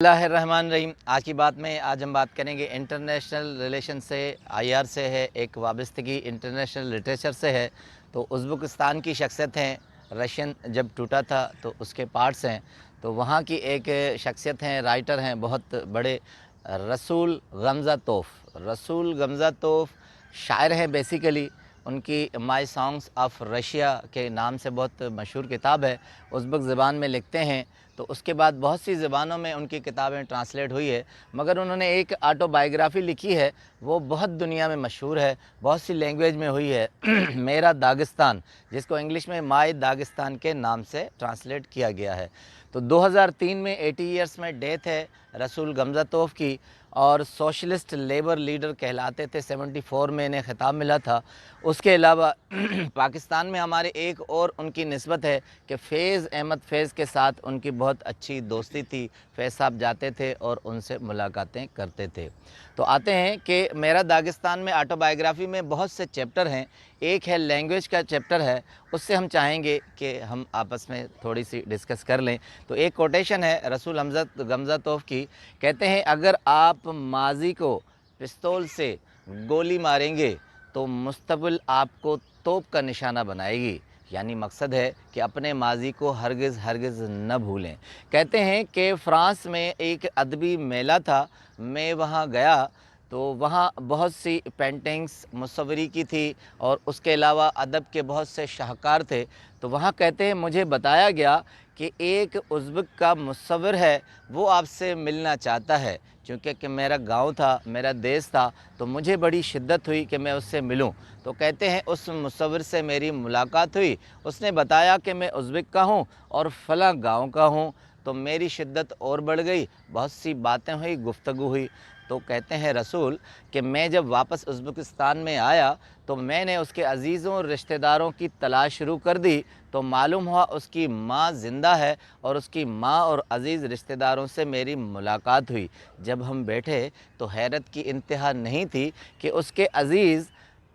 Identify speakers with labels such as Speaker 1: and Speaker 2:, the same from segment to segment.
Speaker 1: बिस्मिल्लाहिर्रहमानिर्रहीम। आज की बात में आज हम बात करेंगे इंटरनेशनल रिलेशन से, आईआर से है, एक वाबस्तगी इंटरनेशनल लिटरेचर से है। तो उज़्बेकिस्तान की शख्सियत हैं, रशियन जब टूटा था तो उसके पार्ट्स हैं। तो वहाँ की एक शख्सियत हैं, राइटर हैं बहुत बड़े, रसूल गमज़ातोफ़। रसूल गमज़ातोफ़ शायर हैं बेसिकली। उनकी माई सॉन्ग्स ऑफ रशिया के नाम से बहुत मशहूर किताब है, उज़्बेक ज़बान में लिखते हैं। तो उसके बाद बहुत सी ज़बानों में उनकी किताबें ट्रांसलेट हुई है, मगर उन्होंने एक ऑटोबायोग्राफ़ी लिखी है, वो बहुत दुनिया में मशहूर है, बहुत सी लैंग्वेज में हुई है मेरा दागिस्तान, जिसको इंग्लिश में माई दागिस्तान के नाम से ट्रांसलेट किया गया है। तो 2003 में 80 ईयर्स में डेथ है रसूल गमज़ातोफ़ की, और सोशलिस्ट लेबर लीडर कहलाते थे। 74 में इन्हें ख़िताब मिला था। उसके अलावा पाकिस्तान में हमारे एक और उनकी निस्बत है कि फ़ैज़ अहमद फ़ैज़ के साथ उनकी बहुत अच्छी दोस्ती थी। फ़ैज़ साहब जाते थे और उनसे मुलाकातें करते थे। तो आते हैं कि मेरा दागिस्तान में ऑटोबायोग्राफ़ी में बहुत से चैप्टर हैं। एक है लैंग्वेज का चैप्टर है, उससे हम चाहेंगे कि हम आपस में थोड़ी सी डिस्कस कर लें। तो एक कोटेशन है रसूल गमज़ातोफ़ की, कहते हैं अगर आप माज़ी को पिस्तौल से गोली मारेंगे तो मुस्तक़बिल आपको तोप का निशाना बनाएगी। यानी मकसद है कि अपने माज़ी को हरगिज़ न भूलें। कहते हैं कि फ़्रांस में एक अदबी मेला था, मैं वहाँ गया तो वहाँ बहुत सी पेंटिंग्स मुसव्वरी की थी और उसके अलावा अदब के बहुत से शाहकार थे। तो वहाँ कहते हैं मुझे बताया गया कि एक उज़्बेक का मुसव्विर है, वो आपसे मिलना चाहता है। चूँकि कि मेरा गांव था, मेरा देश था, तो मुझे बड़ी शिद्दत हुई कि मैं उससे मिलूं। तो कहते हैं उस मुसव्विर से मेरी मुलाकात हुई, उसने बताया कि मैं उज़्बेक का हूं और फ़लाँ गांव का हूं। तो मेरी शिद्दत और बढ़ गई, बहुत सी बातें हुई, गुफ्तगू हुई। तो कहते हैं रसूल कि मैं जब वापस उज़्बेकिस्तान में आया तो मैंने उसके अज़ीज़ों और रिश्तेदारों की तलाश शुरू कर दी। तो मालूम हुआ उसकी माँ ज़िंदा है और उसकी माँ और अज़ीज़ रिश्तेदारों से मेरी मुलाकात हुई। जब हम बैठे तो हैरत की इंतहा नहीं थी कि उसके अज़ीज़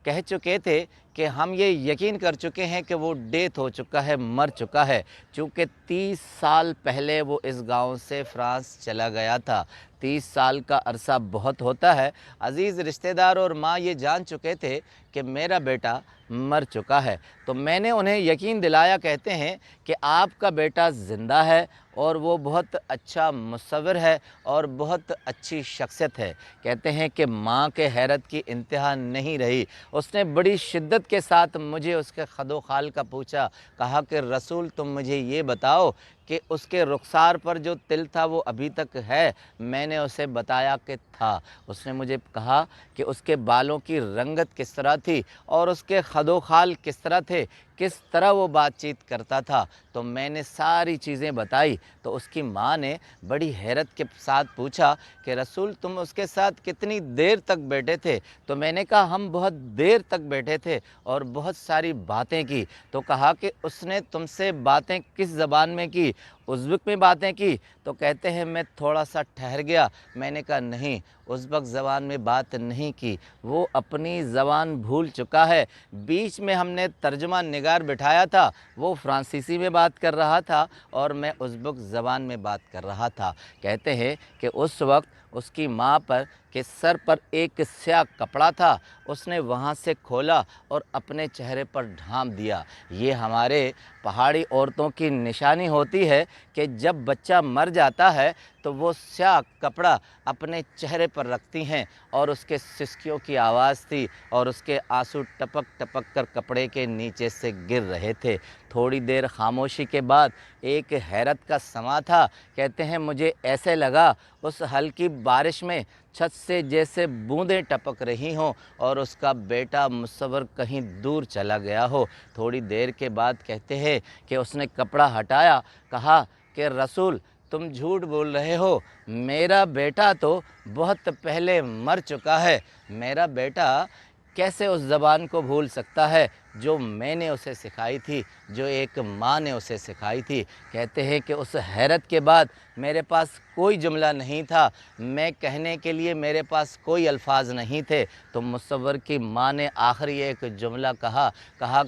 Speaker 1: कह चुके थे कि हम ये यकीन कर चुके हैं कि वो डेथ हो चुका है, मर चुका है, चूँकि 30 साल पहले वो इस गांव से फ्रांस चला गया था। 30 साल का अरसा बहुत होता है। अज़ीज़ रिश्तेदार और माँ ये जान चुके थे कि मेरा बेटा मर चुका है। तो मैंने उन्हें यकीन दिलाया, कहते हैं कि आपका बेटा ज़िंदा है और वो बहुत अच्छा मुसव्विर है और बहुत अच्छी शख्सियत है। कहते हैं कि माँ के हैरत की इंतहा नहीं रही, उसने बड़ी शिद्दत के साथ मुझे उसके खदो खाल का पूछा। कहा कि रसूल तुम मुझे ये बताओ कि उसके रुखसार पर जो तिल था वो अभी तक है? मैंने उसे बताया कि था। उसने मुझे कहा कि उसके बालों की रंगत किस तरह थी और उसके खदो खाल किस तरह थे, किस तरह वो बातचीत करता था। तो मैंने सारी चीज़ें बताई। तो उसकी माँ ने बड़ी हैरत के साथ पूछा कि रसूल तुम उसके साथ कितनी देर तक बैठे थे? तो मैंने कहा हम बहुत देर तक बैठे थे और बहुत सारी बातें की। तो कहा कि उसने तुमसे बातें किस ज़बान में की? उज़्बेक में बातें की? तो कहते हैं मैं थोड़ा सा ठहर गया। मैंने कहा नहीं, उज़्बेक ज़बान में बात नहीं की, वो अपनी ज़बान भूल चुका है। बीच में हमने तर्जुमा निगार बिठाया था, वो फ्रांसीसी में बात कर रहा था और मैं उज़्बेक ज़बान में बात कर रहा था। कहते हैं कि उस वक्त उसकी माँ पर के सर पर एक स्याह कपड़ा था, उसने वहाँ से खोला और अपने चेहरे पर ढाँप दिया। ये हमारे पहाड़ी औरतों की निशानी होती है कि जब बच्चा मर जाता है तो वो स्याह कपड़ा अपने चेहरे पर रखती हैं। और उसके सिसकियों की आवाज़ थी और उसके आंसू टपक टपक कर कपड़े के नीचे से गिर रहे थे। थोड़ी देर खामोशी के बाद एक हैरत का समा था। कहते हैं मुझे ऐसे लगा उस हल्की बारिश में छत से जैसे बूंदें टपक रही हों और उसका बेटा मुसव्विर कहीं दूर चला गया हो। थोड़ी देर के बाद कहते हैं कि उसने कपड़ा हटाया, कहा कि रसूल तुम झूठ बोल रहे हो, मेरा बेटा तो बहुत पहले मर चुका है। मेरा बेटा कैसे उस ज़बान को भूल सकता है? جو میں نے اسے سکھائی تھی، جو ایک ماں نے اسے سکھائی تھی۔ کہتے ہیں کہ اس حیرت کے بعد میرے پاس کوئی جملہ نہیں تھا، میں کہنے کے لیے میرے پاس کوئی الفاظ نہیں تھے، تو مصور کی ماں نے آخری ایک جملہ کہا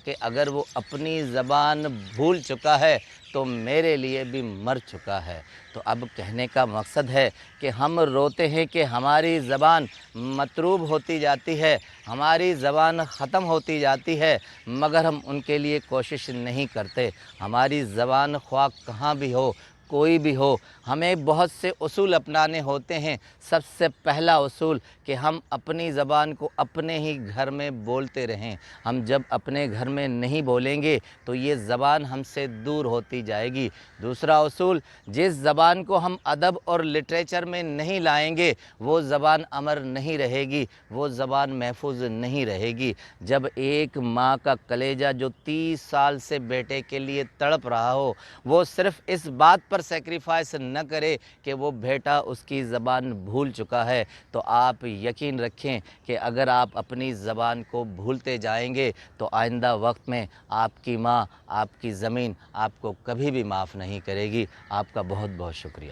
Speaker 1: کہ اگر وہ اپنی زبان بھول چکا ہے تو میرے لیے بھی مر چکا ہے۔ تو اب کہنے کا مقصد ہے کہ ہم روتے ہیں کہ ہماری زبان متروب ہوتی جاتی ہے، ہماری زبان ختم ہوتی جاتی ہے، مگر ہم ان کے لیے کوشش نہیں کرتے۔ ہماری زبان خواہ کہاں بھی ہو، کوئی بھی ہو، ہمیں بہت سے اصول اپنانے ہوتے ہیں۔ سب سے پہلا اصول کہ ہم اپنی زبان کو اپنے ہی گھر میں بولتے رہیں۔ ہم جب اپنے گھر میں نہیں بولیں گے تو یہ زبان ہم سے دور ہوتی جائے گی۔ دوسرا اصول، جس زبان کو ہم ادب اور لٹریچر میں نہیں لائیں گے وہ زبان امر نہیں رہے گی، وہ زبان محفوظ نہیں رہے گی۔ جب ایک ماں کا کلیجہ جو 30 سال سے بیٹے کے لیے تڑپ رہا ہو، وہ صرف اس بات پر سیکریفائس نہ کرے کہ وہ بیٹا اس کی زبان بھول چکا ہے، تو آپ یقین رکھیں کہ اگر آپ اپنی زبان کو بھولتے جائیں گے تو آئندہ وقت میں آپ کی ماں، آپ کی زمین آپ کو کبھی بھی معاف نہیں کرے گی۔ آپ کا بہت بہت شکریہ۔